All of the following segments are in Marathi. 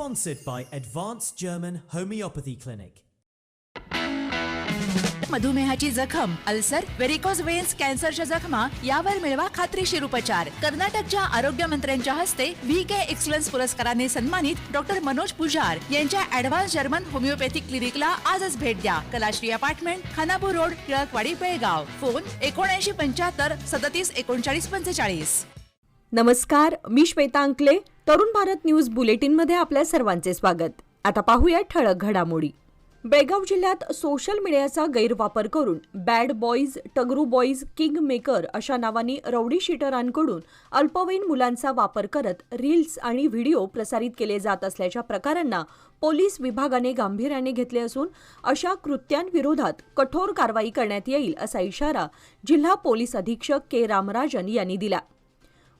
Sponsored by Advanced German Homeopathy Clinic. मधुमेहाची जखम, अल्सर, व्हेरिकोज वेन्स, कॅन्सरच्या जखमा यावर मिळवा खात्रीशीर उपचार. कर्नाटकच्या आरोग्य मंत्र्यांच्या हस्ते VK एक्सलन्स पुरस्काराने सन्मानित डॉक्टर मनोज पुजार यांच्या ॲडव्हान्स जर्मन होमिओपॅथिक क्लिनिकला आजच भेट द्या. Kalashree apartment, Khanapur road, Tilakwadi, Belgaum. Phone 7975 37 39 45. नमस्कार, मी श्वेता अंकले. तरुण भारत न्यूज बुलेटिनमध्ये आपल्या सर्वांचे स्वागत. आता पाहूया ठळक घडामोडी. बेळगाव जिल्ह्यात सोशल मीडियाचा गैरवापर करून बॅड बॉईज, टगरू बॉईज, किंग मेकर अशा नावांनी रौडी शीटरांकडून अल्पवयीन मुलांचा वापर करत रील्स आणि व्हिडिओ प्रसारित केले जात असल्याच्या प्रकारांना पोलीस विभागाने गांभीर्याने घेतले असून अशा कृत्यांविरोधात कठोर कारवाई करण्यात येईल असा इशारा जिल्हा पोलीस अधीक्षक के रामराजन यांनी दिला.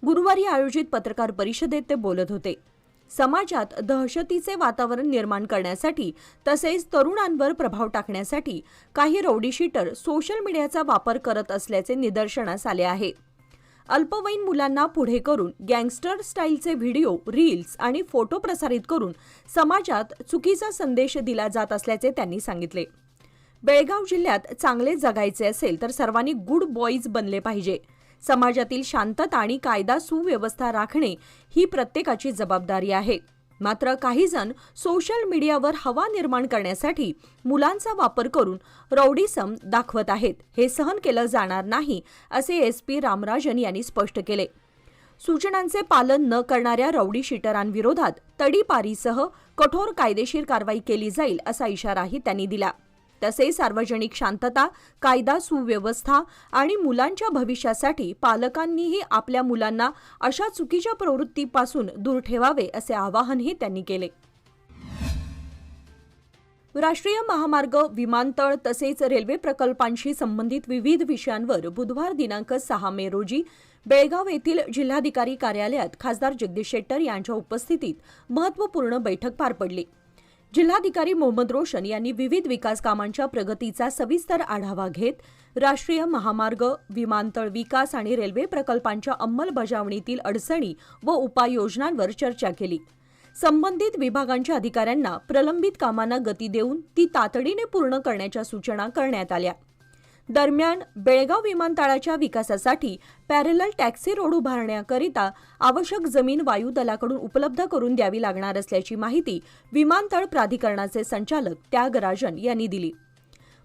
गुरुवारी आयोजित पत्रकार परिषदेत ते बोलत होते. समाजात दहशतीचे वातावरण निर्माण करण्यासाठी तसेच तरुणांवर प्रभाव टाकण्यासाठी काही रौडी शीटर सोशल मीडियाचा वापर करत असल्याचे निदर्शनास आले आहे. अल्पवयीन मुलांना पुढे करून गँगस्टर स्टाईलचे व्हिडिओ, रील्स आणि फोटो प्रसारित करून समाजात चुकीचा संदेश दिला जात असल्याचे त्यांनी सांगितले. बेळगाव जिल्ह्यात चांगले जगायचे असेल तर सर्वांनी गुड बॉईज बनले पाहिजे. समाजातील शांतता आणि कायदा सुव्यवस्था राखणे ही प्रत्येकाची जबाबदारी आहे. मात्र काही जण सोशल मीडियावर हवा निर्माण करण्यासाठी मुलांचा वापर करून रौडीसम दाखवत आहेत. हे सहन केलं जाणार नाही असे SP रामराजन यांनी स्पष्ट केले. सूचनांचे पालन न करणाऱ्या रौडी शीटरांविरोधात तडीपारीसह कठोर कायदेशीर कारवाई केली जाईल असा इशाराही त्यांनी दिला. तसेच सार्वजनिक शांतता, कायदा सुव्यवस्था आणि मुलांच्या भविष्यासाठी पालकांनीही आपल्या मुलांना अशा चुकीच्या प्रवृत्तीपासून दूर ठेवावे असे आवाहनही त्यांनी केले. राष्ट्रीय महामार्ग, विमानतळ तसेच रेल्वे प्रकल्पांशी संबंधित विविध विषयांवर बुधवार दिनांक 6 मे रोजी बेळगाव येथील जिल्हाधिकारी कार्यालयात खासदार जगदीश शेट्टर यांच्या उपस्थितीत महत्त्वपूर्ण बैठक पार पडली. जिल्हाधिकारी मोहम्मद रोशन यांनी विविध विकास कामांच्या प्रगतीचा सविस्तर आढावा घेत राष्ट्रीय महामार्ग, विमानतळ विकास आणि रेल्वे प्रकल्पांच्या अंमलबजावणीतील अडचणी व उपाययोजनांवर चर्चा केली. संबंधित विभागांच्या अधिकाऱ्यांना प्रलंबित कामांना गती देऊन ती तातडीने पूर्ण करण्याच्या सूचना करण्यात आल्या. दरम्यान बेळगाव विमानतळाच्या विकासासाठी पॅरलल टॅक्सी रोड उभारण्याकरिता आवश्यक जमीन वायुदलाकडून उपलब्ध करून द्यावी लागणार असल्याची माहिती विमानतळ प्राधिकरणाचे संचालक त्यागराजन यांनी दिली.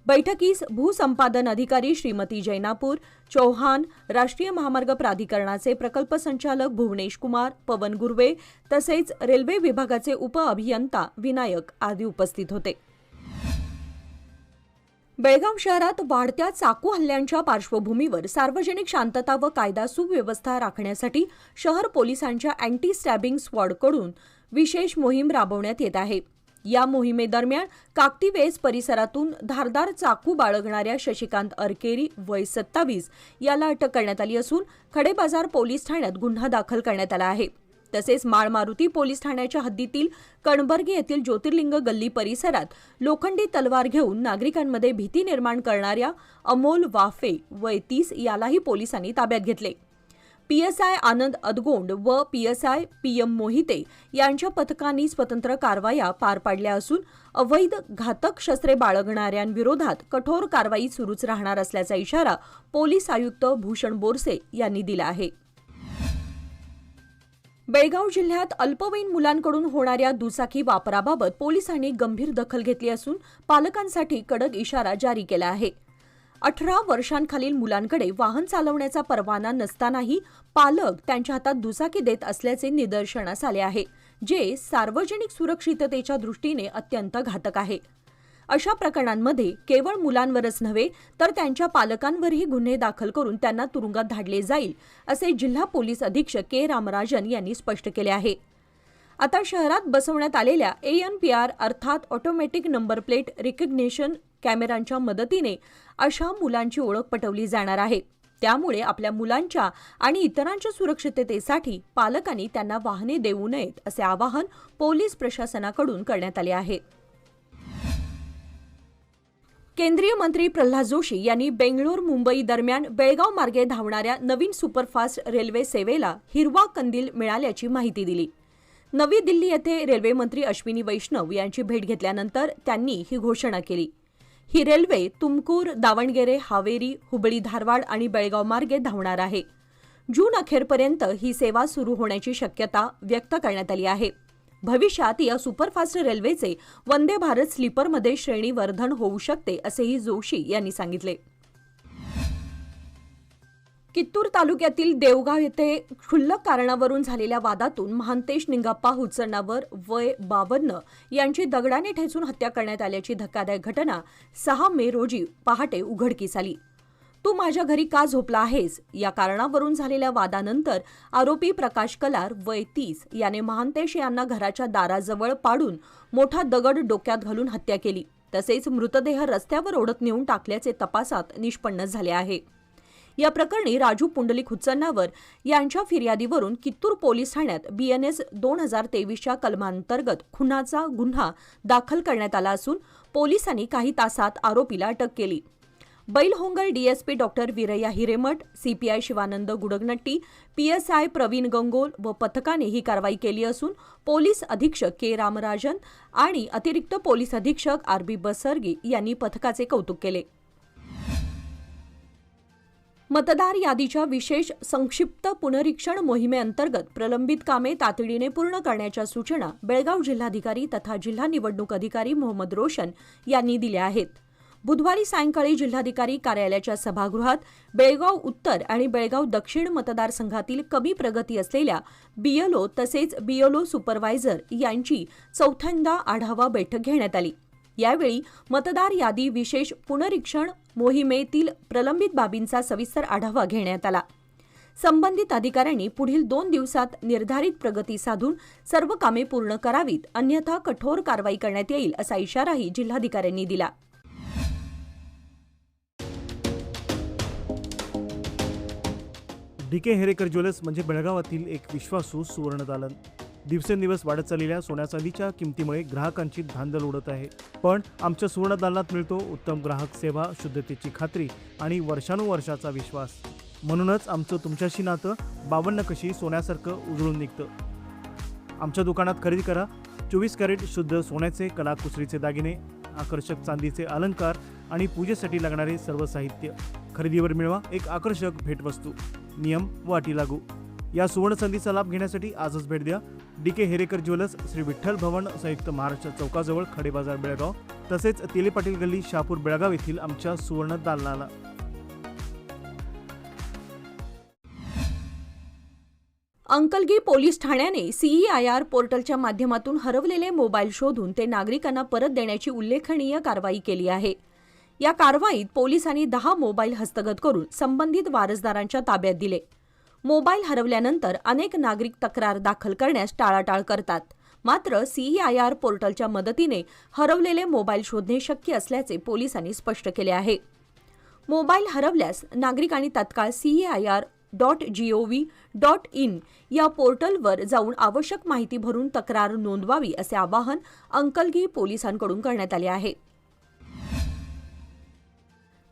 बैठकीस भूसंपादन अधिकारी श्रीमती जैनापूर चौहान, राष्ट्रीय महामार्ग प्राधिकरणाचे प्रकल्प संचालक भुवनेश कुमार, पवन गुर्वे तसेच रेल्वे विभागाचे उपअभियंता विनायक आदी उपस्थित होते. बेळगाव शहरात वाढत्या चाकू हल्ल्यांच्या पार्श्वभूमीवर सार्वजनिक शांतता व कायदा सुव्यवस्था राखण्यासाठी शहर पोलिसांच्या अँटी स्टॅबिंग स्क्वॉडकडून विशेष मोहीम राबवण्यात येत आहे. या मोहिमेदरम्यान काकतीवेस परिसरातून धारदार चाकू बाळगणाऱ्या शशिकांत अरकेरी वय 27 याला अटक करण्यात आली असून खडेबाजार पोलीस ठाण्यात गुन्हा दाखल करण्यात आला आहे. तसेच माळमारुती पोलीस ठाण्याच्या हद्दीतील कणबर्गे येथील ज्योतिर्लिंग गल्ली परिसरात लोखंडी तलवार घेऊन नागरिकांमध्ये भीती निर्माण करणाऱ्या अमोल वाफे वय 30 यालाही पोलिसांनी ताब्यात घेतले. PSI आनंद अदगोंड व PSI PM मोहिते यांच्या पथकांनी स्वतंत्र कारवाया पार पाडल्या असून अवैध घातक शस्त्रे बाळगणाऱ्यांविरोधात कठोर कारवाई सुरूच राहणार असल्याचा इशारा पोलीस आयुक्त भूषण बोरसे यांनी दिला आहे. बेळगाव जिल्ह्यात अल्पवयीन मुलांकडून होणाऱ्या दुचाकी वापराबाबत पोलिसांनी गंभीर दखल घेतली असून पालकांसाठी कडक इशारा जारी केला आहे. 18 वर्षांखालील मुलांकडे वाहन चालवण्याचा परवाना नसतानाही पालक त्यांच्या हातात दुचाकी देत असल्याचे निदर्शनास आले आहे, जे सार्वजनिक सुरक्षिततेच्या दृष्टीने अत्यंत घातक आहे. अशा प्रकरणांमध्ये केवळ मुलांवरच नव्हे तर त्यांच्या पालकांवरही गुन्हे दाखल करून त्यांना तुरुंगात धाडले जाईल असे जिल्हा पोलीस अधीक्षक के रामराजन यांनी स्पष्ट केले आहे. आता शहरात बसवण्यात आलेल्या ANPR अर्थात ऑटोमॅटिक नंबर प्लेट रिकग्निशन कॅमेऱ्यांच्या मदतीने अशा मुलांची ओळख पटवली जाणार आहे. त्यामुळे आपल्या मुलांच्या आणि इतरांच्या सुरक्षिततेसाठी पालकांनी त्यांना वाहने देऊ नयेत असे आवाहन पोलीस प्रशासनाकडून करण्यात आले आहे. केंद्रीय मंत्री प्रल्हाद जोशी यांनी बेंगळूर मुंबई दरम्यान बेळगाव मार्गे धावणाऱ्या नवीन सुपरफास्ट रेल्वे सेवेला हिरवा कंदील मिळाल्याची माहिती दिली. नवी दिल्ली येथे रेल्वे मंत्री अश्विनी वैष्णव यांची भेट घेतल्यानंतर त्यांनी ही घोषणा केली. ही रेल्वे तुमकूर, दावणगेरे, हावेरी, हुबळी, धारवाड आणि बेळगाव मार्गे धावणार आहे. जून अखेरपर्यंत ही सेवा सुरू होण्याची शक्यता व्यक्त करण्यात आली आहे. भविष्यात या सुपरफास्ट रेल्वेचे वंदे भारत स्लीपरमध्ये श्रेणीवर्धन होऊ शकते असेही जोशी यांनी सांगितले. कित्तूर तालुक्यातील देवगाव येथे क्षुल्लक कारणावरून झालेल्या वादातून महांतेश निंगाप्पा हुचनावर वय 52 यांची दगडाने ठेचून हत्या करण्यात आल्याची धक्कादायक घटना 6 मे रोजी पहाटे उघडकीस आली. तू माझ्या घरी का झोपला आहेस या कारणावरून झालेल्या वादानंतर आरोपी प्रकाश कलार वय 30 याने महांतेश यांना घराच्या दाराजवळ पाडून मोठा दगड डोक्यात घालून हत्या केली. तसेच मृतदेह रस्त्यावर ओढत नेऊन टाकल्याचे तपासात निष्पन्न झाले आहे. या प्रकरणी राजू पुंडलिक हुच्चनावर यांच्या फिर्यादीवरून कित्तूर पोलीस ठाण्यात BNS 2023च्या कलमांतर्गत खुनाचा गुन्हा दाखल करण्यात आला असून पोलिसांनी काही तासात आरोपीला अटक केली. Bailhongal DSP doctor Veerayya Hiremath, CPI Shivanand Gudaganatti, PSI Praveen Gangol व पथकाने ही कारवाई केली असून पोलीस अधीक्षक K रामराजन आणि अतिरिक्त पोलीस अधीक्षक RB बसरगी यांनी पथकाचे कौतुक केले. मतदार यादीच्या विशेष संक्षिप्त पुनरीक्षण मोहिमेअंतर्गत प्रलंबित कामे तातडीने पूर्ण करण्याच्या सूचना बेळगाव जिल्हाधिकारी तथा जिल्हा निवडणूक अधिकारी मोहम्मद रोशन यांनी दिल्या आहेत. बुधवारी सायंकाळी जिल्हाधिकारी कार्यालयाच्या सभागृहात बेळगाव उत्तर आणि बेळगाव दक्षिण मतदारसंघातील कमी प्रगती असलेल्या BLO तसेच BLO सुपरवायझर यांची चौथ्यांदा आढावा बैठक घेण्यात आली. यावेळी मतदार यादी विशेष पुनरीक्षण मोहिमेतील प्रलंबित बाबींचा सविस्तर आढावा घेण्यात आला. संबंधित अधिकाऱ्यांनी पुढील 2 दिवसात निर्धारित प्रगती साधून सर्व कामे पूर्ण करावीत, अन्यथा कठोर कारवाई करण्यात येईल असा इशाराही जिल्हाधिकाऱ्यांनी दिला. DK हेरेकर ज्वेलर्स म्हणजे बेळगावातील एक विश्वासू सुवर्णदालन. दिवसेंदिवस वाढत चाललेल्या सोन्या चांदीच्या किमतीमुळे ग्राहकांची धांदल उडत आहे. पण आमच्या सुवर्णदालनात मिळतो उत्तम ग्राहक सेवा, शुद्धतेची खात्री आणि वर्षानुवर्षाचा विश्वास. म्हणूनच आमचं तुमच्याशी नातं 52 कशी सोन्यासारखं उजळून निघतं. आमच्या दुकानात खरेदी करा 24 कॅरेट शुद्ध सोन्याचे कलाकुसरीचे दागिने, आकर्षक चांदीचे अलंकार आणि पूजेसाठी लागणारे सर्व साहित्य. खरेदीवर मिळवा एक आकर्षक भेटवस्तू. नियम व अटी लागू. या सुवर्ण संधीचा लाभ घेण्यासाठी आजच भेट द्या. DK हेरेकर ज्वेलर्स, श्री विठ्ठल भवन, संयुक्त महाराष्ट्र चौकाजवळ, खडे बाजार, बेळगाव. तसेच तेले पाटील गल्ली, शहापूर, बेळगाव येथील आमच्या सुवर्ण दालनाला. अंकलगी पोलीस ठाण्याने CEIR पोर्टलच्या माध्यमातून हरवलेले मोबाईल शोधून ते नागरिकांना परत देण्याची उल्लेखनीय कारवाई केली आहे. या कारवाईत पोलिसांनी 10 मोबाईल हस्तगत करून संबंधित वारसदारांच्या ताब्यात दिले. मोबाईल हरवल्यानंतर अनेक नागरिक तक्रार दाखल करण्यास टाळाटाळ करतात. मात्र CEIR पोर्टलच्या मदतीने हरवलेले मोबाईल शोधणे शक्य असल्याचे पोलिसांनी स्पष्ट केले आहे. मोबाईल हरवल्यास नागरिकांनी तत्काळ CEIR.gov.in या पोर्टलवर जाऊन आवश्यक माहिती भरून तक्रार नोंदवावी असे आवाहन अंकलगी पोलिसांकडून करण्यात आले आहे.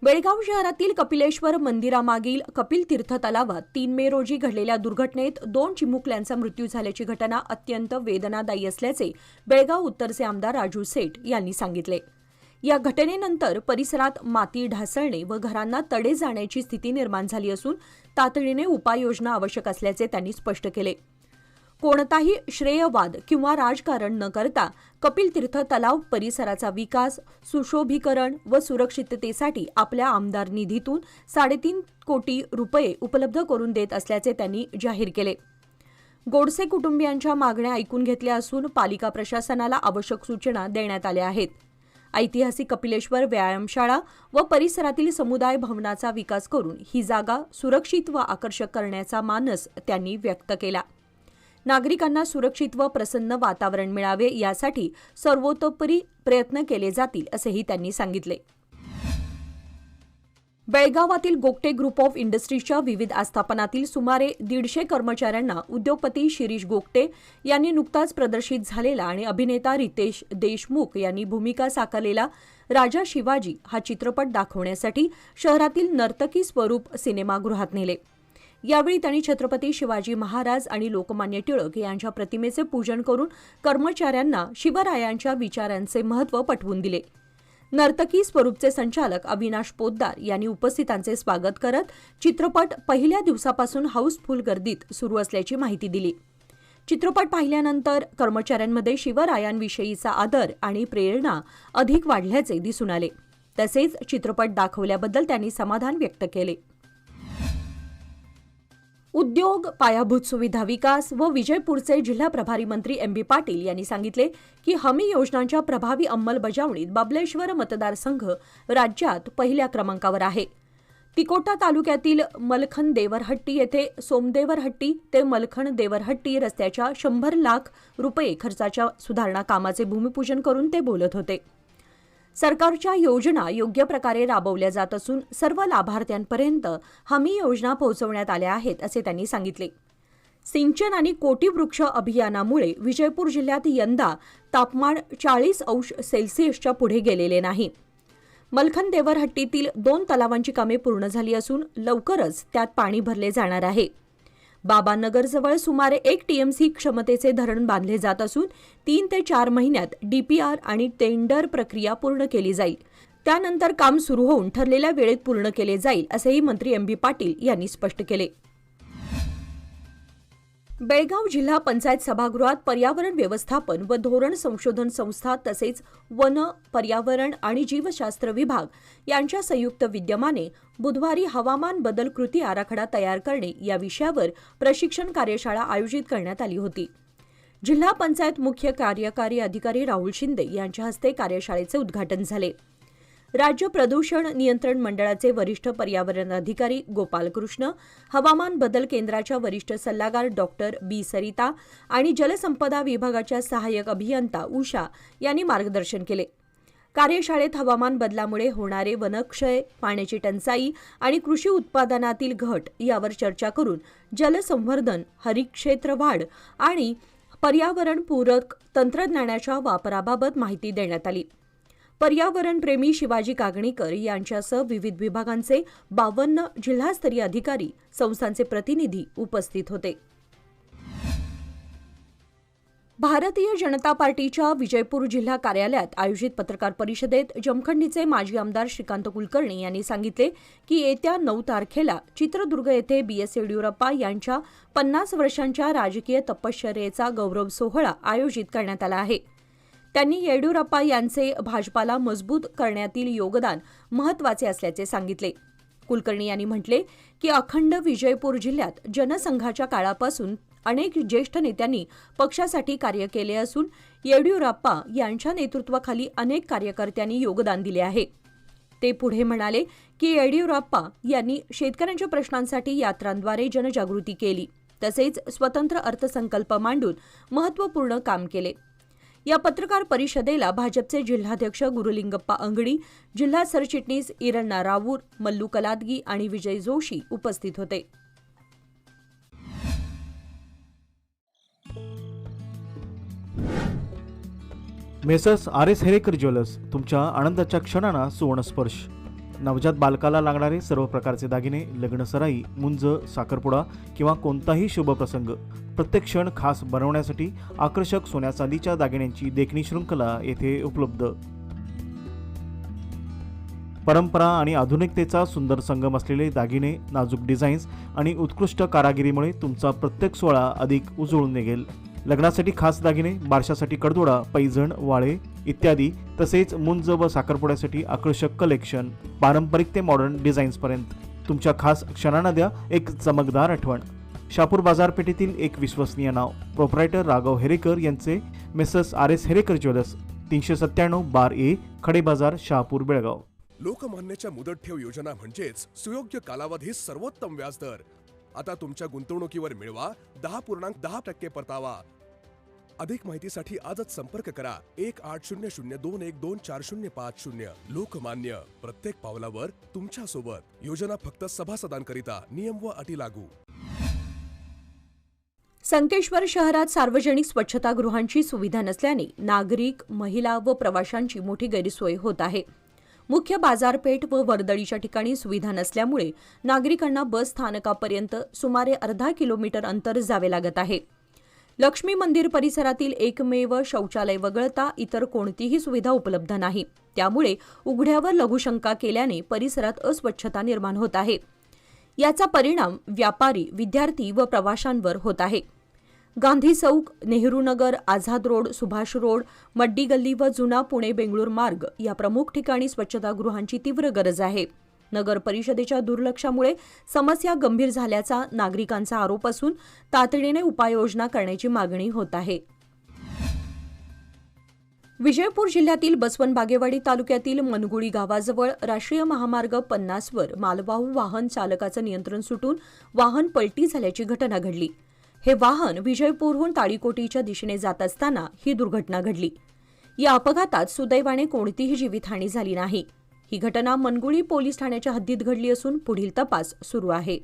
बेळगाव शहरातील कपिलेश्वर मंदिरामागील कपिल तीर्थ तलावात 3 मे रोजी घडलेल्या दुर्घटनेत 2 चिमुकल्यांचा मृत्यू झाल्याची घटना अत्यंत वेदनादायी असल्याचे बेळगाव उत्तरचे आमदार राजू सेठ यांनी सांगितले. या घटनेनंतर परिसरात माती ढासळणे व घरांना तडे जाण्याची स्थिती निर्माण झाली असून तातडीने उपाययोजना आवश्यक असल्याचे त्यांनी स्पष्ट केले. कोणताही श्रेयवाद किंवा राजकारण न करता कपिल तीर्थ तलाव परिसराचा विकास, सुशोभीकरण व सुरक्षिततेसाठी आपल्या आमदार निधीतून 3.5 कोटी रुपये उपलब्ध करून देत असल्याचे त्यांनी जाहीर केले. गोडसे कुटुंबियांच्या मागण्या ऐकून घेतल्या असून पालिका प्रशासनाला आवश्यक सूचना देण्यात आल्या आहेत. ऐतिहासिक कपिलेश्वर व्यायामशाळा व परिसरातील समुदाय भवनाचा विकास करून ही जागा सुरक्षित व आकर्षक करण्याचा मानस त्यांनी व्यक्त केला. नागरिकांना सुरक्षित व प्रसन्न वातावरण मिळावे यासाठी सर्वतोपरी प्रयत्न केले जातील असेही त्यांनी सांगितले. बेळगावातील गोगटे ग्रुप ऑफ इंडस्ट्रीजच्या विविध आस्थापनातील सुमारे 150 कर्मचाऱ्यांना उद्योगपती शिरीष गोगटे यांनी नुकताच प्रदर्शित झालेला आणि अभिनेता रितेश देशमुख यांनी भूमिका साकारलेला राजा शिवाजी हा चित्रपट दाखवण्यासाठी शहरातील नर्तकी स्वरूप सिनेमागृहात नेले. यावेळी त्यांनी छत्रपती शिवाजी महाराज आणि लोकमान्य टिळक यांच्या प्रतिमेचे पूजन करून कर्मचाऱ्यांना शिवरायांच्या विचारांचे महत्त्व पटवून दिले. नर्तकी स्वरूपचे संचालक अविनाश पोद्दार यांनी उपस्थितांचे स्वागत करत चित्रपट पहिल्या दिवसापासून हाऊसफुल गर्दीत सुरू असल्याची माहिती दिली. चित्रपट पाहिल्यानंतर कर्मचाऱ्यांमध्ये शिवरायांविषयीचा आदर आणि प्रेरणा अधिक वाढल्याचे दिसून आले. तसेच चित्रपट दाखवल्याबद्दल त्यांनी समाधान व्यक्त केले. उद्योग, पायाभूत सुविधा विकास व विजयपूरचे जिल्हा प्रभारी मंत्री एम.बी. पाटील यांनी सांगितले की हमी योजनांच्या प्रभावी अंमलबजावणीत बबलेश्वर मतदारसंघ राज्यात पहिल्या क्रमांकावर आहे. तिकोटा तालुक्यातील मलखन देवरहट्टी येथे सोमदेवरहट्टी ते मलखन देवरहट्टी रस्त्याच्या 100 लाख रुपये खर्चाच्या सुधारणा कामाचे भूमिपूजन करून ते बोलत होते. सरकारच्या योजना योग्य प्रकारे राबवल्या जात असून सर्व लाभार्थ्यांपर्यंत हमी योजना पोहोचवण्यात आल्या आहेत असे त्यांनी सांगितले. सिंचन आणि कोटी वृक्ष अभियानामुळे विजयपूर जिल्ह्यात यंदा तापमान 40 अंश सेल्सिअसच्या पुढे गेलेले नाही. मलखन देवरहट्टीतील 2 तलावांची कामे पूर्ण झाली असून लवकरच त्यात पाणी भरले जाणार आहे. बाबानगरजवळ सुमारे 1 टीएमसी क्षमतेचे धरण बांधले जात असून 3 ते 4 महिन्यात डीपीआर आणि टेंडर प्रक्रिया पूर्ण केली जाईल. त्यानंतर काम सुरू होऊन ठरलेल्या वेळेत पूर्ण केले जाईल असेही मंत्री एम.बी. पाटील यांनी स्पष्ट केले. बेळगाव जिल्हा पंचायत सभागृहात पर्यावरण व्यवस्थापन व धोरण संशोधन संस्था तसेच वन, पर्यावरण आणि जीवशास्त्र विभाग यांच्या संयुक्त विद्यमाने बुधवारी हवामान बदल कृती आराखडा तयार करणे या विषयावर प्रशिक्षण कार्यशाळा आयोजित करण्यात आली होती. जिल्हा पंचायत मुख्य कार्यकारी अधिकारी राहुल शिंदे यांच्या हस्ते कार्यशाळेचे उद्घाटन झाले. राज्य प्रदूषण नियंत्रण मंडळाचे वरिष्ठ पर्यावरण अधिकारी गोपाल कृष्ण, हवामान बदल केंद्राच्या वरिष्ठ सल्लागार डॉक्टर बी. सरिता आणि जलसंपदा विभागाच्या सहाय्यक अभियंता उषा यांनी मार्गदर्शन केले. कार्यशाळेत हवामान बदलामुळे होणारे वनक्षय, पाण्याची टंचाई आणि कृषी उत्पादनातील घट यावर चर्चा करून जलसंवर्धन, हरितक्षेत्र वाढ आणि पर्यावरणपूरक तंत्रज्ञानाच्या वापराबाबत माहिती देण्यात आली. पर्यावरणप्रेमी शिवाजी कागणीकर यांच्यासह विविध विभागांचे 52 जिल्हास्तरीय अधिकारी, संस्थांचे प्रतिनिधी उपस्थित होते. भारतीय जनता पार्टीच्या विजयपूर जिल्हा कार्यालयात आयोजित पत्रकार परिषदेत जमखंडीचे माजी आमदार श्रीकांत कुलकर्णी यांनी सांगितले की येत्या 9 तारखेला चित्रदुर्ग येथे बी.एस. येडियुरप्पा यांच्या 50 वर्षांच्या राजकीय तपश्चर्येचा गौरव सोहळा आयोजित करण्यात आला आहे. त्यांनी येडियुरप्पा यांचे भाजपाला मजबूत करण्यातील योगदान महत्त्वाचे असल्याचे सांगितले. कुलकर्णी यांनी म्हटले की अखंड विजयपूर जिल्ह्यात जनसंघाच्या काळापासून अनेक ज्येष्ठ नेत्यांनी पक्षासाठी कार्य केले असून येडियुरप्पा यांच्या नेतृत्वाखाली अनेक कार्यकर्त्यांनी योगदान दिले आहे. ते पुढे म्हणाले की येडियुरप्पा यांनी शेतकऱ्यांच्या प्रश्नांसाठी यात्रांद्वारे जनजागृती केली तसेच स्वतंत्र अर्थसंकल्प मांडून महत्त्वपूर्ण काम केले. या पत्रकार परिषदेला भाजपचे जिल्हाध्यक्ष गुरुलिंगप्पा अंगडी, जिल्हा सरचिटणीस इरण्णा रावूर, मल्लू कलादगी आणि विजय जोशी उपस्थित होते. Messrs RS. हेरेकर ज्वेलर्स, तुमच्या आनंदाच्या क्षणांना सुवर्णस्पर्श. नवजात बालकाला लागणारे सर्व प्रकारचे दागिने, लग्नसराई, मुंज, साखरपुडा किंवा कोणताही शुभ प्रसंग प्रत्येक क्षण खास बनवण्यासाठी आकर्षक सोन्या चांदीच्या दागिन्यांची देखणी शृंखला येथे उपलब्ध. परंपरा आणि आधुनिकतेचा सुंदर संगम असलेले दागिने, नाजूक डिझाईन्स आणि उत्कृष्ट कारागिरीमुळे तुमचा प्रत्येक सोहळा अधिक उजळून निघेल. लग्नासाठी खास दागिने, बारशासाठी कडदोडा, पैजण, वाळे इत्यादी, तसेच मुंज व साखरपुड्यासाठी आकर्षक कलेक्शन, पारंपरिक ते मॉडर्न डिझाईन्सपर्यंत तुमच्या खास क्षणांना द्या एक चमकदार आठवण. शहापूर बाजारपेठेतील एक विश्वसनीय नाव, प्रोप्रायटर राघव हेरेकर यांचे मेसर्स आर.एस. हेरेकर ज्वेलर्स, 397 बार ए, खडे बाजार, शहापूर, बेळगाव. लोकमान्यच्या मुदत ठेव योजना म्हणजेच सुयोग्य कालावधी सर्वोत्तम व्याजदर. आता तुमच्या गुंतवणुकीवर मिळवा 10.10% परतावा. अधिक माहितीसाठी आजच संपर्क करा 1800212405. लोकमान्य, प्रत्येक पावलावर तुमच्या सोबत. योजना फक्त सभासदांकरिता, नियम व अटी लागू. संकेश्वर शहरात सार्वजनिक स्वच्छतागृहांची सुविधा नसल्याने नागरिक, महिला व प्रवाशांची मोठी गैरसोय होत आहे. मुख्य बाजारपेठ व वर्दळीच्या ठिकाणी सुविधा नसल्यामुळे नागरिकांना बस स्थानकापर्यंत सुमारे अर्धा किलोमीटर अंतर जावे लागत आहे. लक्ष्मी मंदिर परिसरातील एकमेव शौचालय वगळता इतर कोणतीही सुविधा उपलब्ध नाही. त्यामुळे उघड्यावर लघुशंका केल्याने परिसरात अस्वच्छता निर्माण होत आहे. याचा परिणाम व्यापारी, विद्यार्थी व प्रवाशांवर होत आहे. गांधी चौक, नेहरू नगर, आझाद रोड, सुभाष रोड, मड्डी गल्ली व जुना पुणे-बेंगळूर मार्ग या प्रमुख ठिकाणी स्वच्छतागृहांची तीव्र गरज आहे. नगर परिषदेच्या दुर्लक्षामुळे समस्या गंभीर झाल्याचा नागरिकांचा आरोप असून तातडीने उपाययोजना करण्याची मागणी होत आहे. विजयपूर जिल्ह्यातील बसवंत बागेवाडी तालुक्यातील मनगुळी गावाजवळ राष्ट्रीय महामार्ग 50 वर मालवाहू वाहन चालकाचं नियंत्रण सुटून वाहन पलटी झाल्याची घटना घडली. हे वाहन विजयपूरहून ताळीकोटीच्या दिशेने जात असताना ही दुर्घटना घडली. या अपघातात सुदैवाने कोणतीही जीवितहानी झाली नाही. ही घटना मनगुळी पोलीस ठाण्याच्या हद्दीत घडली असून पुढील तपास सुरू आहे.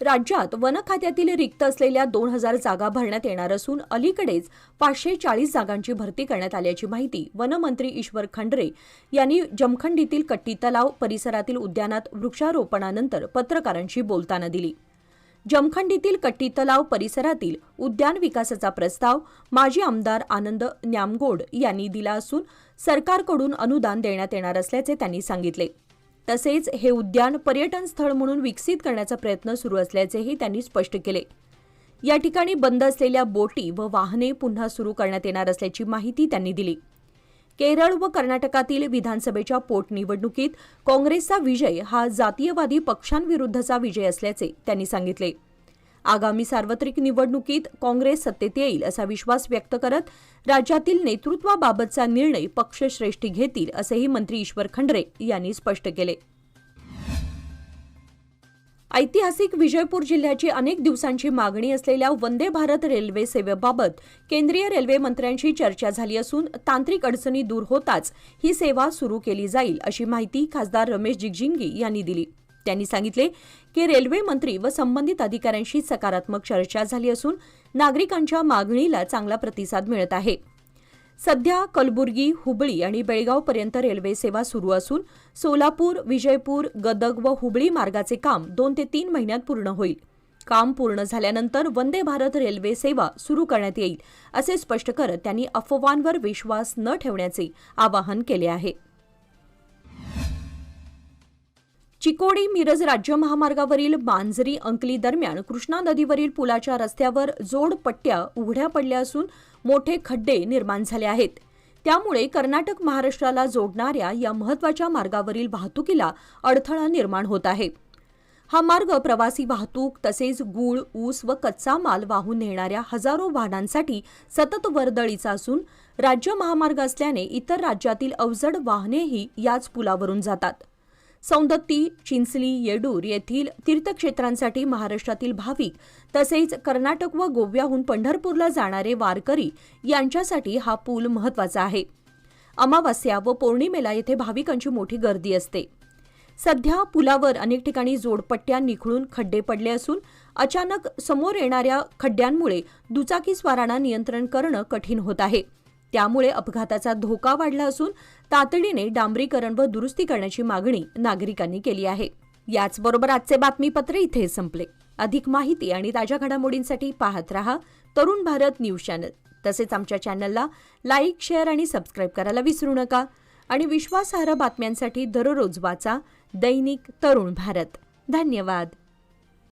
राज्यात वन खात्यातील रिक्त असलेल्या 2000 जागा भरण्यात येणार असून अलीकडेच 540 जागांची भरती करण्यात आल्याची माहिती वनमंत्री ईश्वर खंडरे यांनी जमखंडीतील कट्टी तलाव परिसरातील उद्यानात वृक्षारोपणानंतर पत्रकारांशी बोलताना दिली. जमखंडीतील कट्टी तलाव परिसरातील उद्यान विकासाचा प्रस्ताव माजी आमदार आनंद न्यामगोड यांनी दिला असून सरकारकडून अनुदान देण्यात येणार असल्याचे त्यांनी सांगितले. तसेच हे उद्यान पर्यटन स्थळ म्हणून विकसित करण्याचा प्रयत्न सुरू असल्याचेही त्यांनी स्पष्ट केले. या ठिकाणी बंद असलेल्या बोटी व वाहने पुन्हा सुरू करण्यात येणार असल्याची माहिती त्यांनी दिली. केरळ व कर्नाटकातील विधानसभेच्या पोटनिवडणुकीत काँग्रेसचा विजय हा जातीयवादी पक्षांविरुद्धचा विजय असल्याचे त्यांनी सांगितले. आगामी सार्वत्रिक निवडणुकीत काँग्रेस सत्तेत येईल असा विश्वास व्यक्त करत राज्यातील नेतृत्वाबाबतचा निर्णय पक्षश्रेष्ठी घेतील असेही मंत्री ईश्वर खंडरे यांनी स्पष्ट केले. ऐतिहासिक विजयपूर जिल्ह्याची अनेक दिवसांची मागणी असलेल्या वंदे भारत रेल्वे सेवेबाबत केंद्रीय रेल्वे मंत्र्यांशी चर्चा झाली असून तांत्रिक अडचणी दूर होताच ही सेवा सुरू केली जाईल अशी माहिती खासदार रमेश जिगजिंगी यांनी दिली. त्यांनी सांगितले की रेल्वे मंत्री व संबंधित अधिकाऱ्यांशी सकारात्मक चर्चा झाली असून नागरिकांच्या मागणीला चांगला प्रतिसाद मिळत आहे. सध्या कलबुर्गी, हुबळी आणि बेळगावपर्यंत रेल्वे सेवा सुरू असून सोलापूर, विजयपूर, गदग व हुबळी मार्गाचे काम 2 ते 3 महिन्यात पूर्ण होईल. काम पूर्ण झाल्यानंतर वंदे भारत रेल्वे सेवा सुरू करण्यात येईल असे स्पष्ट करत त्यांनी अफवांवर विश्वास न ठेवण्याचे आवाहन केले आहे. चिकोडी मिरज राज्य महामार्गावरील मांजरी अंकली दरम्यान कृष्णा नदीवरील पुलाच्या रस्त्यावर जोडपट्ट्या उघड्या पडल्या असून मोठे खड्डे निर्माण झाले आहेत. त्यामुळे कर्नाटक महाराष्ट्राला जोडणाऱ्या या महत्त्वाच्या मार्गावरील वाहतुकीला अडथळा निर्माण होत आहे. हा मार्ग प्रवासी वाहतूक तसेच गूळ, ऊस व कच्चा माल वाहून नेणाऱ्या हजारो वाहनांसाठी सतत वर्दळीचा असून राज्य महामार्ग असल्याने इतर राज्यातील अवजड वाहनेही याच पुलावरून जातात. सौंदत्ती, चिंचली, येडूर येथील तीर्थक्षेत्रांसाठी महाराष्ट्रातील भाविक तसेच कर्नाटक व गोव्याहून पंढरपूरला जाणारे वारकरी यांच्यासाठी हा पूल महत्त्वाचा आहे. अमावास्या व पौर्णिमेला येथे भाविकांची मोठी गर्दी असते. सध्या पुलावर अनेक ठिकाणी जोडपट्ट्या निखळून खड्डे पडले असून अचानक समोर येणाऱ्या खड्ड्यांमुळे दुचाकीस्वारांना नियंत्रण करणं कठीण होत आहे. त्यामुळे अपघाताचा धोका वाढला असून तातडीने डांबरीकरण व दुरुस्ती करण्याची मागणी नागरिकांनी केली आहे. याचबरोबर आजचे बातमीपत्र इथे संपले. अधिक माहिती आणि ताज्या घडामोडींसाठी पाहत रहा तरुण भारत न्यूज चॅनल. तसेच आमच्या चॅनलला लाईक, शेअर आणि सबस्क्राईब करायला विसरू नका. आणि विश्वासार्ह बातम्यांसाठी दररोज वाचा दैनिक तरुण भारत. धन्यवाद.